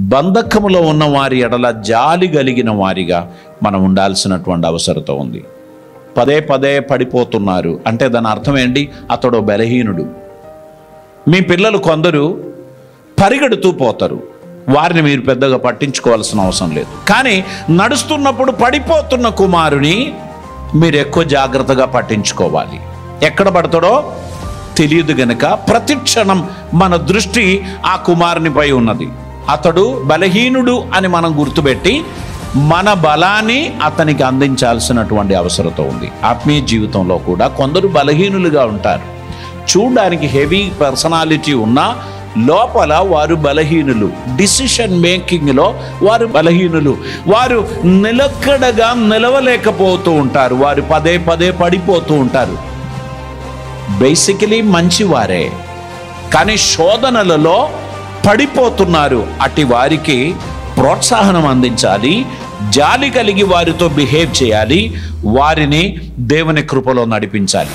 బంధకములో ఉన్న వారి ఎడల జాలి కలిగిన వారిగా మనం ఉండాల్సినటువంటి అవసరత ఉంది. పదే పదే పడిపోతున్నారు అంటే దాని అర్థం ఏంటి? అతడు బలహీనుడు. మీ పిల్లలు కొందరు పరిగెడుతూ పోతారు, వారిని మీరు పెద్దగా పట్టించుకోవాల్సిన అవసరం లేదు. కానీ నడుస్తున్నప్పుడు పడిపోతున్న కుమారుని మీరు ఎక్కువ జాగ్రత్తగా పట్టించుకోవాలి. ఎక్కడ పడతాడో తెలియదు గనుక ప్రతి క్షణం మన దృష్టి ఆ కుమారునిపై ఉన్నది. అతడు బలహీనుడు అని మనం గుర్తుపెట్టి మన బలాన్ని అతనికి అందించాల్సినటువంటి అవసరత ఉంది. ఆత్మీయ జీవితంలో కూడా కొందరు బలహీనులుగా ఉంటారు. చూడడానికి హెవీ పర్సనాలిటీ ఉన్నా లోపల వారు బలహీనులు. డిసిషన్ మేకింగ్లో వారు బలహీనులు. వారు నిలకడగా నిలవలేకపోతూ ఉంటారు. వారు పదే పదే పడిపోతూ ఉంటారు. బేసికలీ మంచివారే, కానీ శోధనలలో పడిపోతున్నారు. అట్టి వారికి ప్రోత్సాహనం అందించాలి, జాలి కలిగి వారితో బిహేవ్ చేయాలి, వారిని దేవుని కృపలో నడిపించాలి.